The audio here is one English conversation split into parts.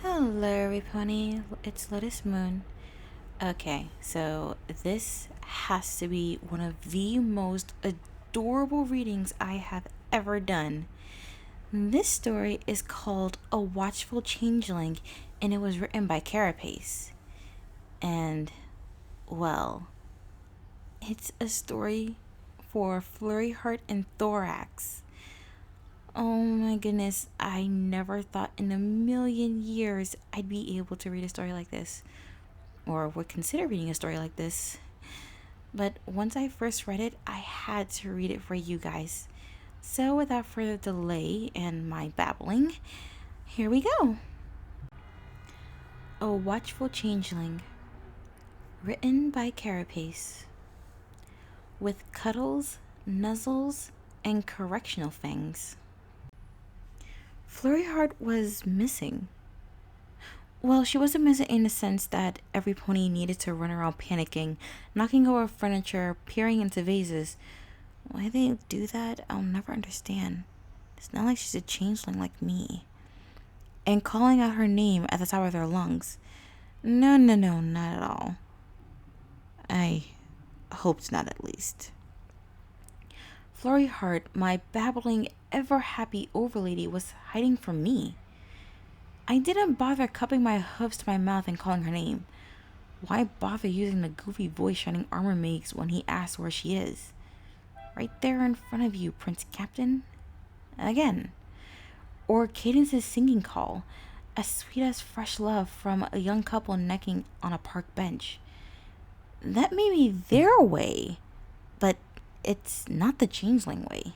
Hello, everybody. It's Lotus Moon. Okay, so this has to be one of the most adorable readings I have ever done. This story is called A Watchful Changeling, and it was written by Carapace. And, well, it's a story for Flurry Heart and Thorax. Oh my goodness, I never thought in a million years I'd be able to read a story like this, or would consider reading a story like this. But once I first read it, I had to read it for you guys. So without further delay and my babbling, here we go. A Watchful Changeling, written by Carapace, with cuddles, nuzzles, and correctional fangs. Flurry Heart was missing. Well, she wasn't missing in the sense that every pony needed to run around panicking, knocking over furniture, peering into vases. Why they do that, I'll never understand. It's not like she's a changeling like me. And calling out her name at the top of their lungs. No, not at all. I hoped not, at least. Flurry Heart, my babbling, ever-happy overlady, was hiding from me. I didn't bother cupping my hoofs to my mouth and calling her name. Why bother using the goofy voice Shining Armor makes when he asks where she is? Right there in front of you, Prince Captain. Again. Or Cadence's singing call, as sweet as fresh love from a young couple necking on a park bench. That may be their way, but it's not the changeling way.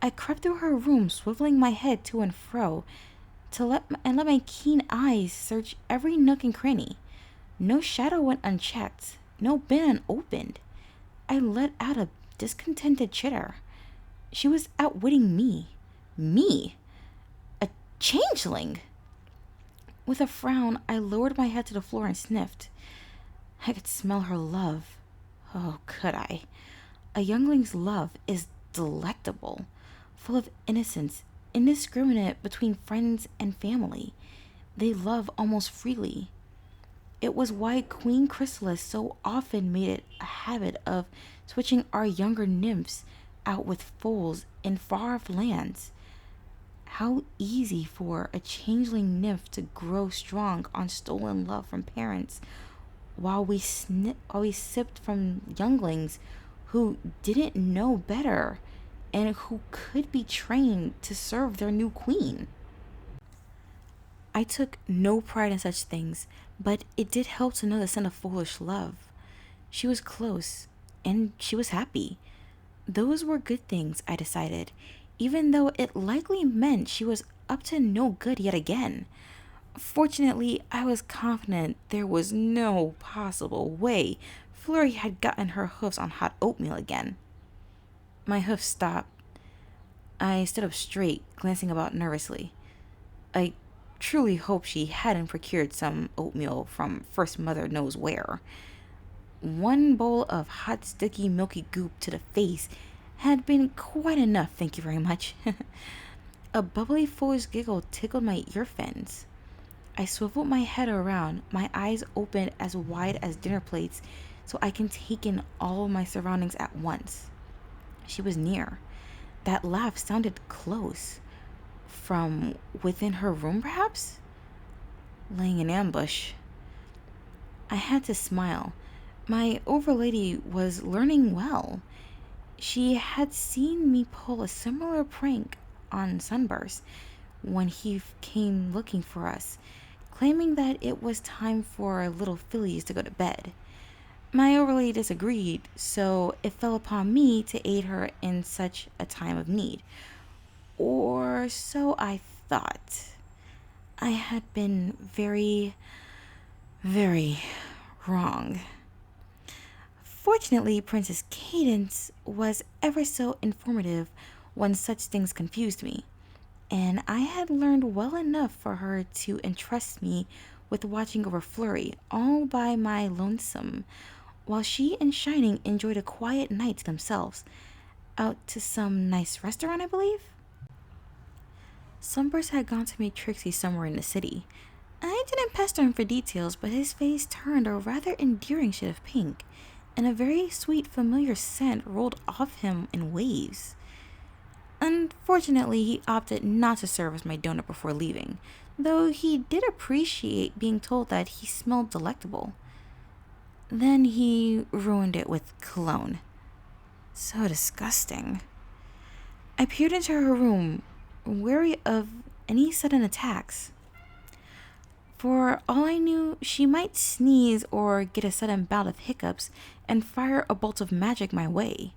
I crept through her room, swiveling my head to and fro, let my keen eyes search every nook and cranny. No shadow went unchecked, no bin unopened. I let out a discontented chitter. She was outwitting me. Me! A changeling! With a frown, I lowered my head to the floor and sniffed. I could smell her love. Oh, could I? A youngling's love is delectable, full of innocence, indiscriminate between friends and family. They love almost freely. It was why Queen Chrysalis so often made it a habit of switching our younger nymphs out with foals in far-off lands. How easy for a changeling nymph to grow strong on stolen love from parents, while we sipped from younglings who didn't know better and who could be trained to serve their new queen. I took no pride in such things, but it did help to know the scent of foolish love. She was close, and she was happy. Those were good things, I decided, even though it likely meant she was up to no good yet again. Fortunately, I was confident there was no possible way Flurry had gotten her hoofs on hot oatmeal again. My hoofs stopped. I stood up straight, glancing about nervously. I truly hope she hadn't procured some oatmeal from First Mother knows where. One bowl of hot, sticky, milky goop to the face had been quite enough, thank you very much. A bubbly, foolish giggle tickled my ear fins. I swiveled my head around, my eyes opened as wide as dinner plates so I can take in all of my surroundings at once. She was near. That laugh sounded close. From within her room, perhaps? Laying in ambush. I had to smile. My overlady was learning well. She had seen me pull a similar prank on Sunburst when he came looking for us, claiming that it was time for little fillies to go to bed. My overlady disagreed, so it fell upon me to aid her in such a time of need. Or so I thought. I had been very, very wrong. Fortunately, Princess Cadence was ever so informative when such things confused me, and I had learned well enough for her to entrust me with watching over Flurry all by my lonesome, while she and Shining enjoyed a quiet night to themselves, out to some nice restaurant, I believe. Sunburst had gone to meet Trixie somewhere in the city. didn't pester him for details, but his face turned a rather endearing shade of pink, and a very sweet, familiar scent rolled off him in waves. Unfortunately, he opted not to serve as my donut before leaving, though he did appreciate being told that he smelled delectable. Then he ruined it with cologne. So disgusting. I peered into her room, wary of any sudden attacks. For all I knew, she might sneeze or get a sudden bout of hiccups and fire a bolt of magic my way.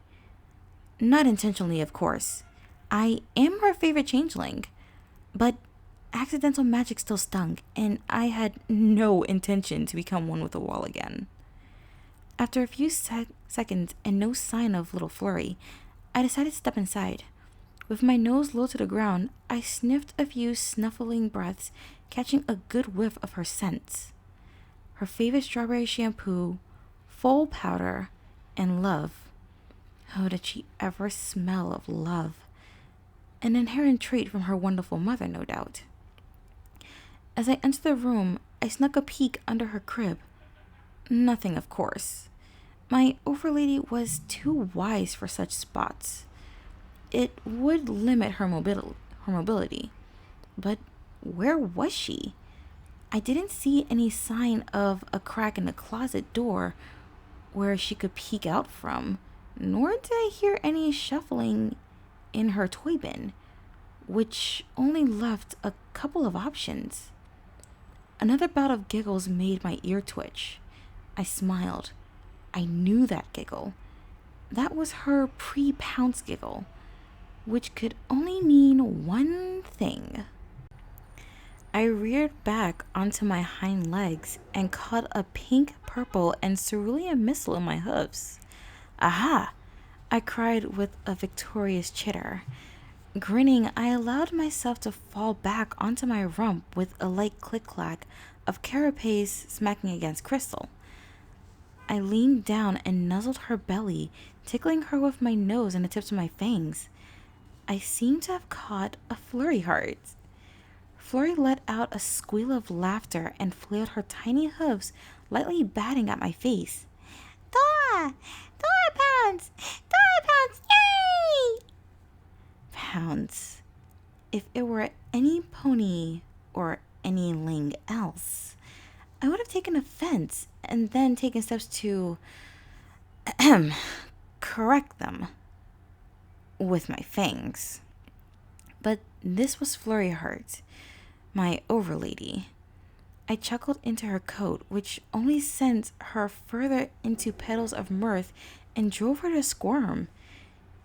Not intentionally, of course. I am her favorite changeling, but accidental magic still stung, and I had no intention to become one with the wall again. After a few seconds and no sign of little Flurry, I decided to step inside. With my nose low to the ground, I sniffed a few snuffling breaths, catching a good whiff of her scents. Her favorite strawberry shampoo, full powder, and love. Oh, did she ever smell of love? An inherent trait from her wonderful mother, no doubt. As I entered the room, I snuck a peek under her crib. Nothing, of course. My overlady was too wise for such spots. It would limit her mobility. But where was she? I didn't see any sign of a crack in the closet door where she could peek out from, nor did I hear any shuffling in her toy bin, which only left a couple of options. Another bout of giggles made my ear twitch. I smiled. I knew that giggle. That was her pre-pounce giggle, which could only mean one thing. I reared back onto my hind legs and caught a pink, purple, and cerulean missile in my hoofs. Aha! I cried with a victorious chitter. Grinning, I allowed myself to fall back onto my rump with a light click-clack of carapace smacking against crystal. I leaned down and nuzzled her belly, tickling her with my nose and the tips of my fangs. I seemed to have caught a Flurry heart. Flurry let out a squeal of laughter and flailed her tiny hooves, lightly batting at my face. Dora! Dora Pounce! Dora Pounce! Yay! Pounce. If it were any pony or anyling else, I would have taken offense and then taken steps to correct them with my fangs. But this was Flurry Heart, my overlady. I chuckled into her coat, which only sent her further into petals of mirth and drove her to squirm.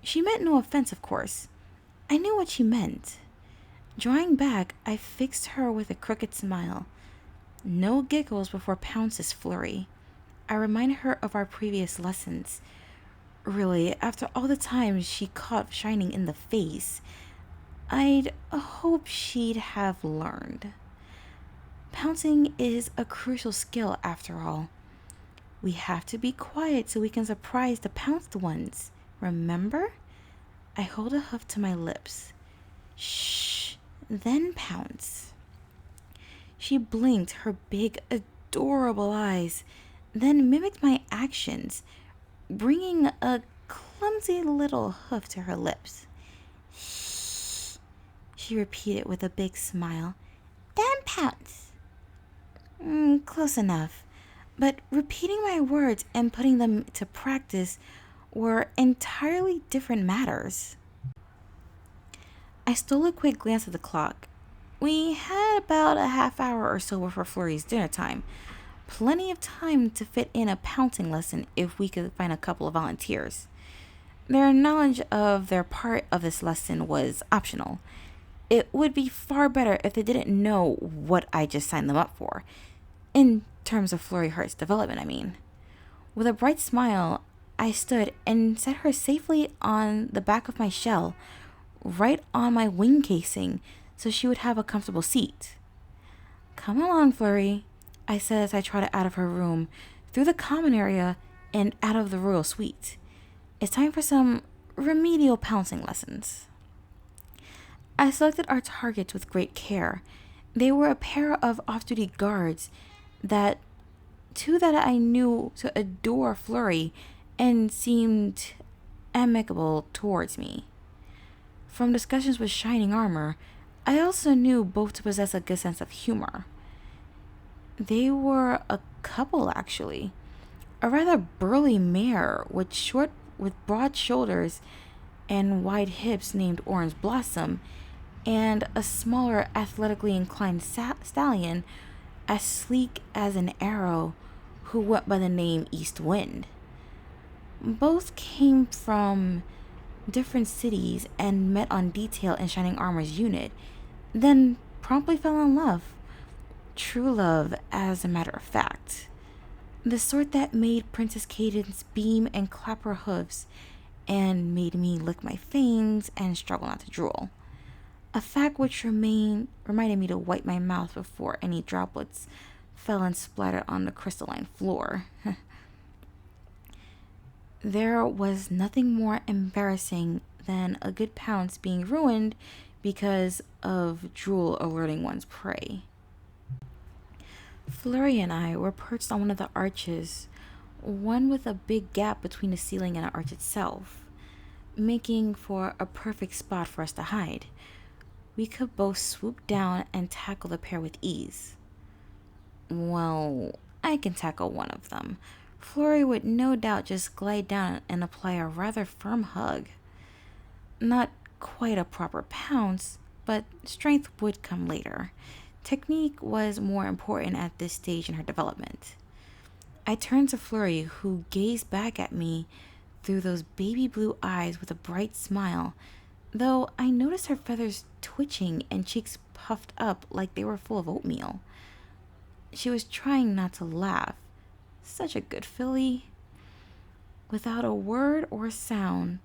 She meant no offense, of course. I knew what she meant. Drawing back, I fixed her with a crooked smile. No giggles before Pounce's Flurry. I reminded her of our previous lessons. Really, after all the times she caught Shining in the face, I'd hope she'd have learned. Pouncing is a crucial skill after all. We have to be quiet so we can surprise the pounced ones. Remember? I hold a hoof to my lips. Shh, then pounce. She blinked her big, adorable eyes, then mimicked my actions, bringing a clumsy little hoof to her lips. Shh, she repeated with a big smile. Then pounce. Close enough, but repeating my words and putting them to practice were entirely different matters. I stole a quick glance at the clock. We had about a half hour or so before Flurry's dinner time. Plenty of time to fit in a pouncing lesson if we could find a couple of volunteers. Their knowledge of their part of this lesson was optional. It would be far better if they didn't know what I just signed them up for. In terms of Flurry Heart's development, I mean. With a bright smile, I stood and set her safely on the back of my shell, right on my wing casing, so she would have a comfortable seat. Come along, Flurry, I said as I trotted out of her room, through the common area and out of the royal suite. It's time for some remedial pouncing lessons. I selected our targets with great care, They were a pair of off-duty guards, that two that I knew to adore Flurry and seemed amicable towards me. From discussions with Shining Armor, I also knew both to possess a good sense of humor. They were a couple, actually. A rather burly mare with broad shoulders and wide hips named Orange Blossom, and a smaller, athletically inclined stallion as sleek as an arrow who went by the name East Wind. Both came from different cities and met on detail in Shining Armor's unit, then promptly fell in love. True love, as a matter of fact. The sort that made Princess Cadence beam and clap her hooves, and made me lick my fangs and struggle not to drool. A fact which reminded me to wipe my mouth before any droplets fell and splattered on the crystalline floor. There was nothing more embarrassing than a good pounce being ruined because of drool alerting one's prey. Flurry and I were perched on one of the arches, one with a big gap between the ceiling and the arch itself, making for a perfect spot for us to hide. We could both swoop down and tackle the pair with ease. Well, I can tackle one of them. Flurry would no doubt just glide down and apply a rather firm hug. Not quite a proper pounce, but strength would come later. Technique was more important at this stage in her development. I turned to Flurry, who gazed back at me through those baby blue eyes with a bright smile, though I noticed her feathers twitching and cheeks puffed up like they were full of oatmeal. She was trying not to laugh. Such a good filly. Without a word or sound,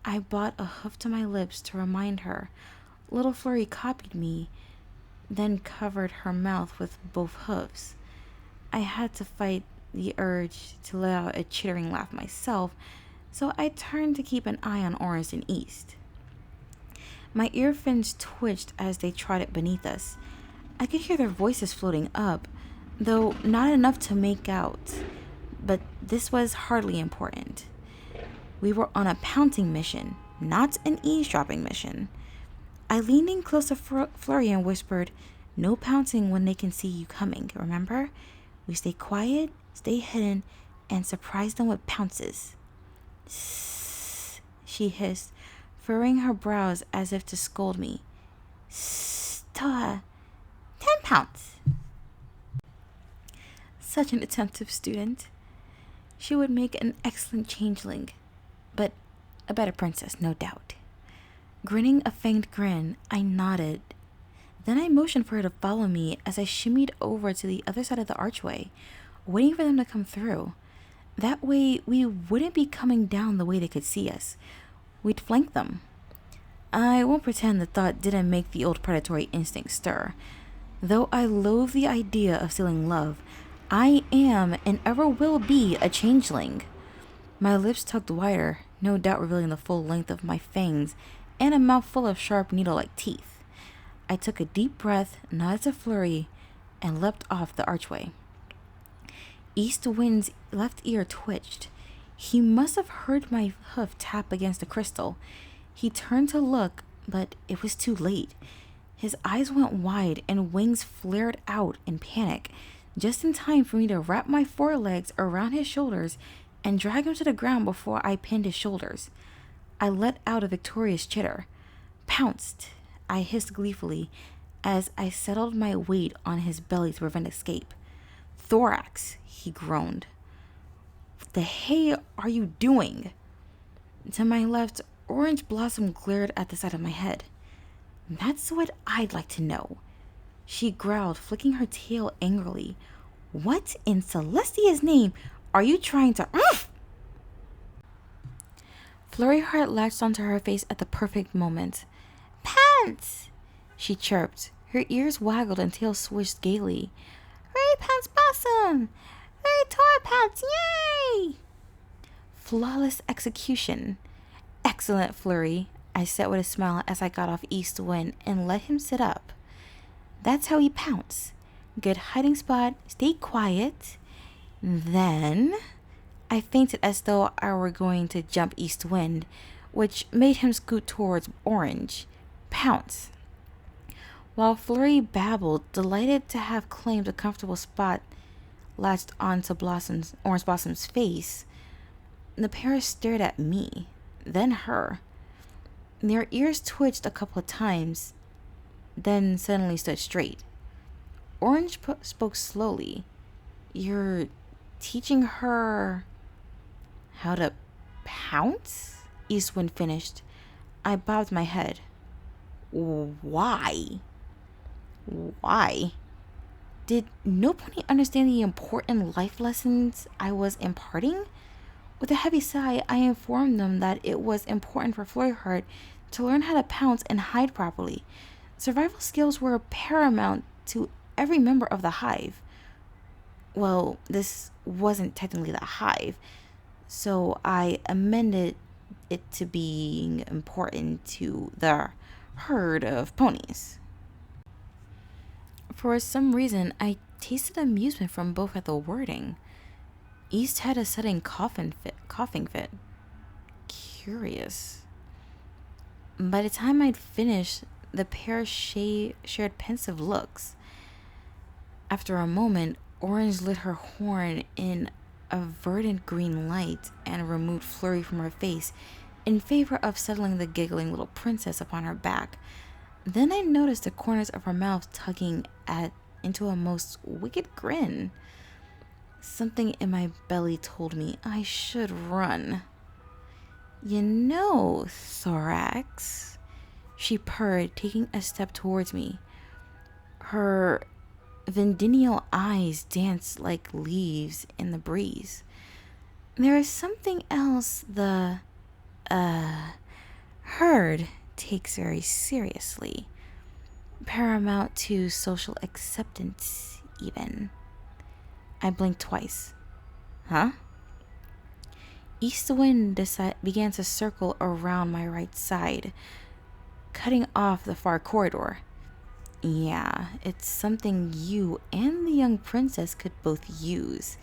I brought a hoof to my lips to remind her. Little Flurry copied me, then covered her mouth with both hoofs. I had to fight the urge to let out a chittering laugh myself, so I turned to keep an eye on Orange and East. My ear fins twitched as they trotted beneath us. I could hear their voices floating up, though not enough to make out, but this was hardly important. We were on a pouncing mission, not an eavesdropping mission. I leaned in close to Flurry and whispered, "No pouncing when they can see you coming, remember? We stay quiet, stay hidden, and surprise them with pounces." "Sssss," she hissed, furrowing her brows as if to scold me. "Sssss, Toa, 10 pounds." Such an attentive student. She would make an excellent changeling, but a better princess, no doubt. Grinning a fanged grin, I nodded. Then I motioned for her to follow me as I shimmied over to the other side of the archway, waiting for them to come through. That way, we wouldn't be coming down the way they could see us. We'd flank them. I won't pretend the thought didn't make the old predatory instinct stir. Though I loathe the idea of stealing love, I am and ever will be a changeling. My lips tugged wider, no doubt revealing the full length of my fangs and a mouthful of sharp needle-like teeth. I took a deep breath, nodded to Flurry, and leapt off the archway. East Wind's left ear twitched. He must have heard my hoof tap against the crystal. He turned to look, but it was too late. His eyes went wide and wings flared out in panic, just in time for me to wrap my forelegs around his shoulders and drag him to the ground before I pinned his shoulders. I let out a victorious chitter. "Pounced," I hissed gleefully as I settled my weight on his belly to prevent escape. "Thorax," he groaned. "What the hey are you doing?" To my left, Orange Blossom glared at the side of my head. "That's what I'd like to know." She growled, flicking her tail angrily. "What in Celestia's name are you trying to..." Flurry Heart latched onto her face at the perfect moment. "Pants!" she chirped. Her ears waggled and tail swished gaily. "Hurry, Pants Blossom! Hurry, Tora Pants! Yay!" Flawless execution. "Excellent, Flurry," I said with a smile as I got off East Wind and let him sit up. That's how you pounce. Good hiding spot, stay quiet. Then I feinted as though I were going to jump east wind, which made him scoot towards Orange. Pounce. While Flurry babbled, delighted to have claimed a comfortable spot latched onto Orange Blossom's face, the pair stared at me, then her. Their ears twitched a couple of times, then suddenly stood straight. Orange spoke slowly. You're teaching her how to pounce? Eastwind finished. I bobbed my head. Why? Why? Did no pony understand the important life lessons I was imparting? With a heavy sigh, I informed them that it was important for Flurryheart to learn how to pounce and hide properly. Survival skills were paramount to every member of the hive. Well, this wasn't technically the hive, so I amended it to being important to the herd of ponies. For some reason, I tasted amusement from both at the wording. East had a sudden coughing fit. Curious. By the time I'd finished, the pair shared pensive looks. After a moment, Orange lit her horn in a verdant green light and removed Flurry from her face in favor of settling the giggling little princess upon her back. Then I noticed the corners of her mouth tugging into a most wicked grin. Something in my belly told me I should run. You know, Thorax, she purred, taking a step towards me. Her Vendinial eyes danced like leaves in the breeze. There is something else the herd takes very seriously, paramount to social acceptance even. I blinked twice. Huh? East wind began to circle around my right side, cutting off the far corridor. Yeah, it's something you and the young princess could both use,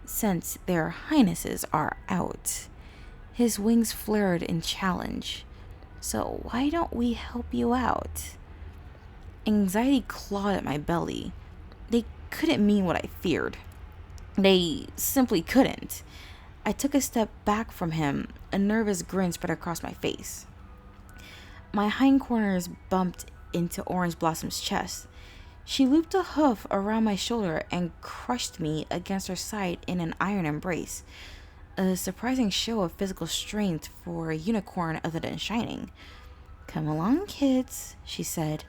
since their highnesses are out. His wings flared in challenge. So why don't we help you out? Anxiety clawed at my belly. They couldn't mean what I feared. They simply couldn't. I took a step back from him, a nervous grin spread across my face. My hindquarters bumped into Orange Blossom's chest. She looped a hoof around my shoulder and crushed me against her side in an iron embrace. A surprising show of physical strength for a unicorn other than Shining. Come along, kids, she said.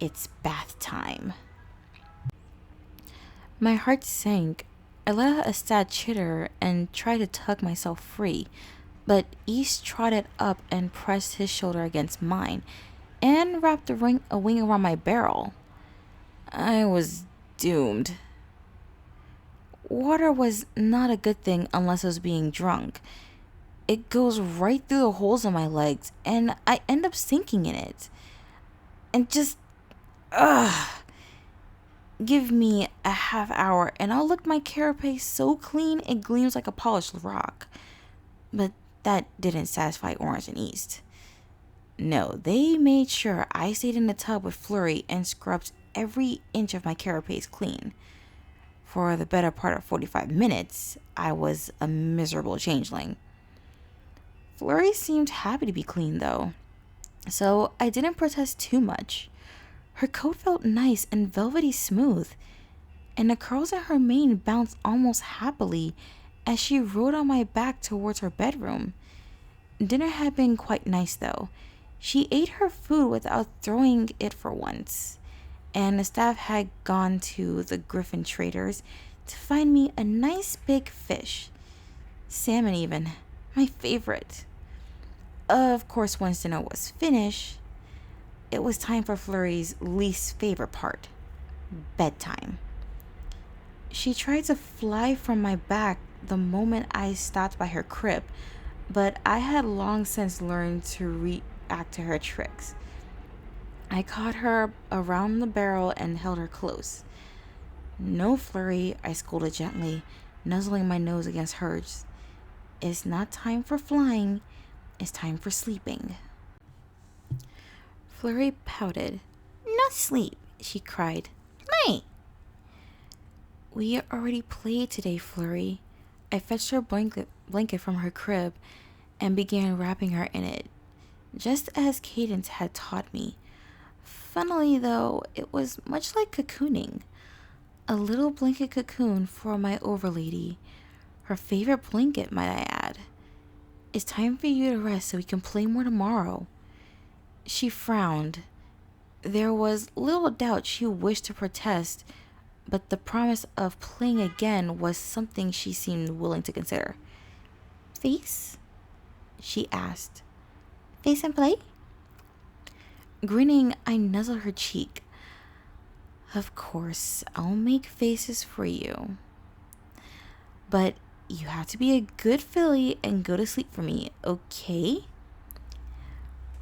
It's bath time. My heart sank. I let out a sad chitter and tried to tug myself free, but East trotted up and pressed his shoulder against mine and wrapped a wing around my barrel. I was doomed. Water was not a good thing unless I was being drunk. It goes right through the holes in my legs, and I end up sinking in it. And just, give me a half hour and I'll lick my carapace so clean it gleams like a polished rock. But that didn't satisfy Orange and East. No, they made sure I stayed in the tub with Flurry and scrubbed every inch of my carapace clean. For the better part of 45 minutes, I was a miserable changeling. Flurry seemed happy to be clean, though, so I didn't protest too much. Her coat felt nice and velvety smooth, and the curls in her mane bounced almost happily as she rode on my back towards her bedroom. Dinner had been quite nice, though. She ate her food without throwing it for once, and the staff had gone to the Griffin Traders to find me a nice big fish. Salmon even, my favorite. Of course, once dinner was finished, it was time for Flurry's least favorite part, bedtime. She tried to fly from my back the moment I stopped by her crib, but I had long since learned to react to her tricks. I caught her around the barrel and held her close. No, Flurry, I scolded gently, nuzzling my nose against hers. It's not time for flying, it's time for sleeping. Flurry pouted. Not sleep, she cried. Play! We already played today, Flurry. I fetched her blanket from her crib and began wrapping her in it, just as Cadence had taught me. Funnily, though, it was much like cocooning. A little blanket cocoon for my overlady. Her favorite blanket, might I add. It's time for you to rest so we can play more tomorrow. She frowned. There was little doubt she wished to protest, but the promise of playing again was something she seemed willing to consider. Face? She asked. Face and play? Grinning, I nuzzled her cheek. Of course, I'll make faces for you. But you have to be a good filly and go to sleep for me, okay?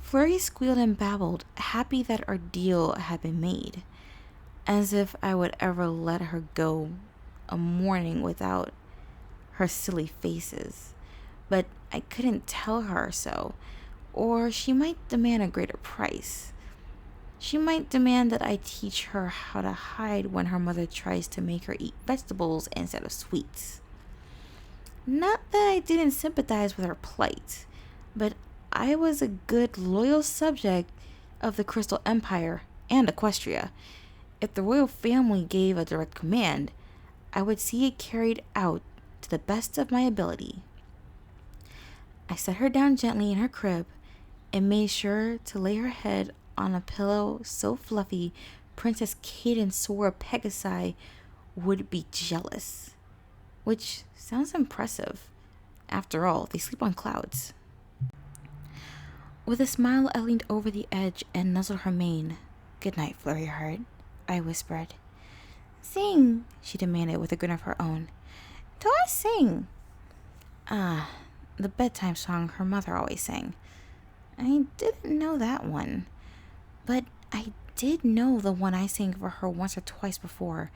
Flurry squealed and babbled, happy that our deal had been made, as if I would ever let her go a morning without her silly faces. But I couldn't tell her so, or she might demand a greater price. She might demand that I teach her how to hide when her mother tries to make her eat vegetables instead of sweets. Not that I didn't sympathize with her plight, but I was a good, loyal subject of the Crystal Empire and Equestria. If the royal family gave a direct command, I would see it carried out to the best of my ability. I set her down gently in her crib and made sure to lay her head on a pillow so fluffy Princess Cadence swore Pegasi would be jealous. Which sounds impressive. After all, they sleep on clouds. With a smile, I leaned over the edge and nuzzled her mane. Good night, Flurry Heart, I whispered. Sing, she demanded with a grin of her own. Do I sing? Ah, the bedtime song her mother always sang. I didn't know that one. But I did know the one I sang for her once or twice before,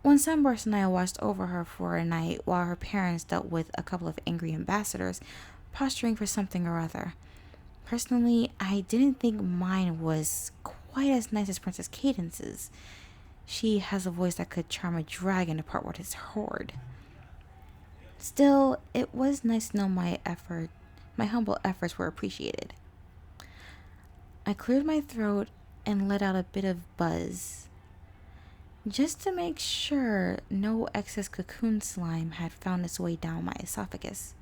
when Sunburst and I watched over her for a night while her parents dealt with a couple of angry ambassadors posturing for something or other. Personally, I didn't think mine was quite as nice as Princess Cadence's. She has a voice that could charm a dragon to part with his horde. Still, it was nice to know my humble efforts were appreciated. I cleared my throat and let out a bit of buzz, just to make sure no excess cocoon slime had found its way down my esophagus.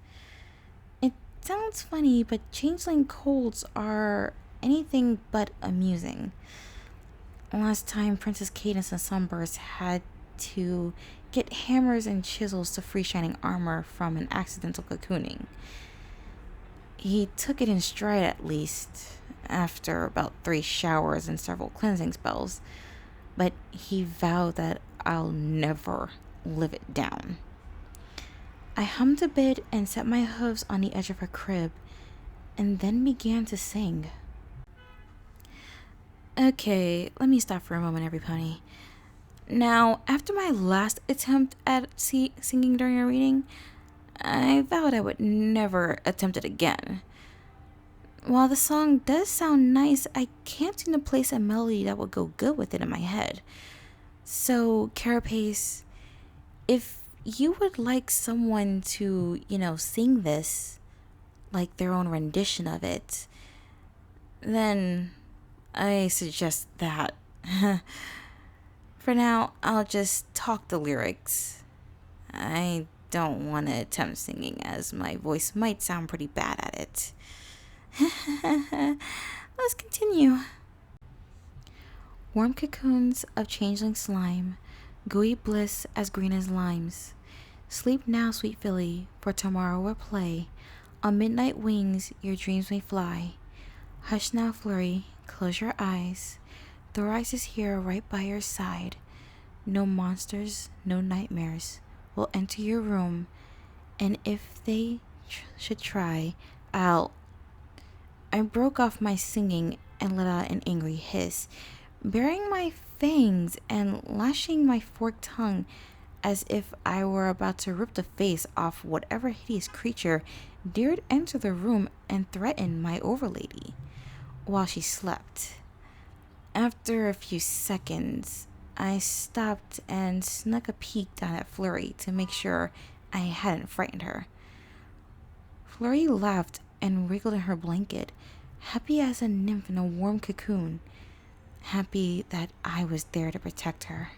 It sounds funny, but changeling colds are anything but amusing. Last time, Princess Cadence and Sunburst had to get hammers and chisels to free shining armor from an accidental cocooning. He took it in stride at least, after about 3 showers and several cleansing spells, but he vowed that I'll never live it down. I hummed a bit and set my hooves on the edge of her crib, and then began to sing. Okay, let me stop for a moment, everybody. Now, after my last attempt at singing during a reading, I vowed I would never attempt it again. While the song does sound nice, I can't seem to place a melody that would go good with it in my head. So, Carapace, if you would like someone to, sing this, like their own rendition of it, then I suggest that. For now, I'll just talk the lyrics. I don't want to attempt singing, as my voice might sound pretty bad at it. Let's continue. Warm cocoons of changeling slime, gooey bliss as green as limes. Sleep now, sweet filly, for tomorrow we'll play. On midnight wings your dreams may fly. Hush now, Flurry, close your eyes. Thorax is here right by your side. No monsters, no nightmares will enter your room, and if they should try, I broke off my singing and let out an angry hiss, baring my fangs and lashing my forked tongue as if I were about to rip the face off whatever hideous creature dared enter the room and threaten my overlady while she slept. After a few seconds, I stopped and snuck a peek down at Flurry to make sure I hadn't frightened her. Flurry laughed and wriggled in her blanket, happy as a nymph in a warm cocoon, happy that I was there to protect her.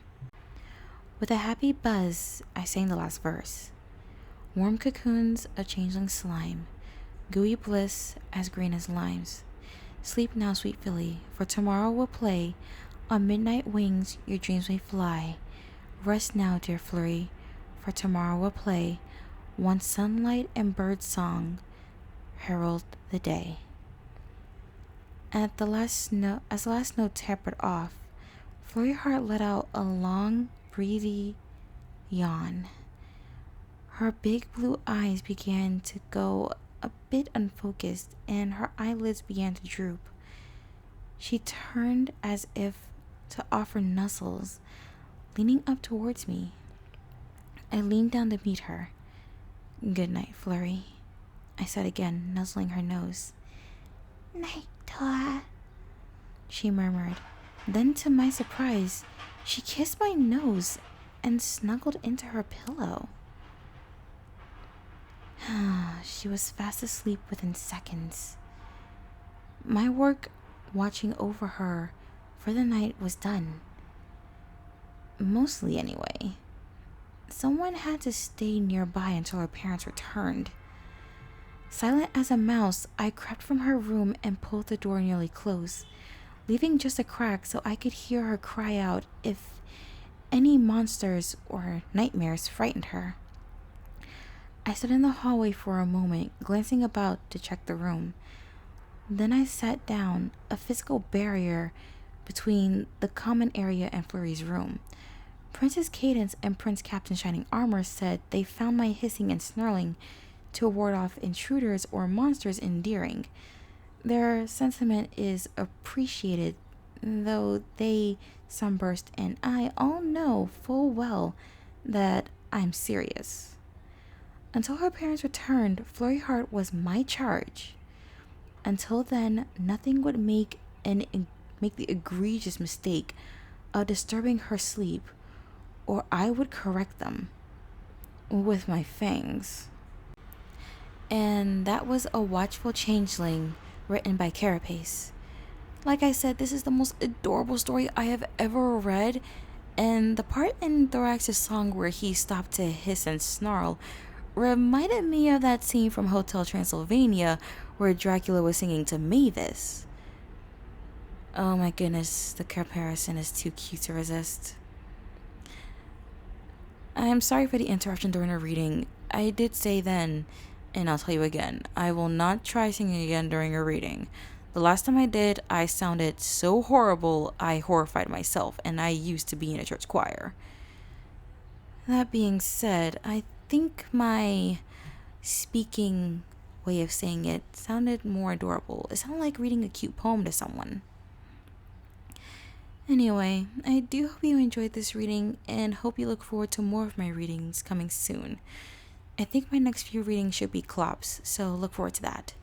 With a happy buzz, I sang the last verse. Warm cocoons of changeling slime, gooey bliss as green as limes. Sleep now, sweet filly, for tomorrow we'll play. On midnight wings your dreams may fly. Rest now, dear Flurry, for tomorrow we'll play. One sunlight and bird song herald the day. As the last note tapered off, Flurry Heart let out a long, breathy yawn. Her big blue eyes began to go a bit unfocused, and her eyelids began to droop. She turned as if to offer nuzzles, leaning up towards me. I leaned down to meet her. Good night, Flurry, I said again, nuzzling her nose. Night, Tora, she murmured. Then, to my surprise, she kissed my nose and snuggled into her pillow. She was fast asleep within seconds. My work watching over her for the night was done. Mostly, anyway. Someone had to stay nearby until her parents returned. Silent as a mouse, I crept from her room and pulled the door nearly close, leaving just a crack so I could hear her cry out if any monsters or nightmares frightened her. I stood in the hallway for a moment, glancing about to check the room. Then I sat down, a physical barrier between the common area and Flurry's room. Princess Cadence and Prince Captain Shining Armor said they found my hissing and snarling to ward off intruders or monsters endearing. Their sentiment is appreciated, though they, Sunburst, and I all know full well that I'm serious. Until her parents returned, Flurry Heart was my charge. Until then, nothing would make the egregious mistake of disturbing her sleep, or I would correct them with my fangs. And that was A Watchful Changeling, written by Carapace. Like I said, this is the most adorable story I have ever read, and the part in Thorax's song where he stopped to hiss and snarl reminded me of that scene from Hotel Transylvania where Dracula was singing to Mavis. Oh my goodness, the comparison is too cute to resist. I am sorry for the interruption during the reading. I did say then, and I'll tell you again, I will not try singing again during a reading. The last time I did, I sounded so horrible, I horrified myself, and I used to be in a church choir. That being said, I think my speaking way of saying it sounded more adorable. It sounded like reading a cute poem to someone. Anyway, I do hope you enjoyed this reading and hope you look forward to more of my readings coming soon. I think my next few readings should be clops, so look forward to that.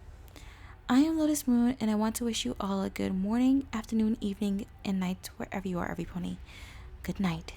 I am Lotus Moon, and I want to wish you all a good morning, afternoon, evening, and night wherever you are, every pony. Good night.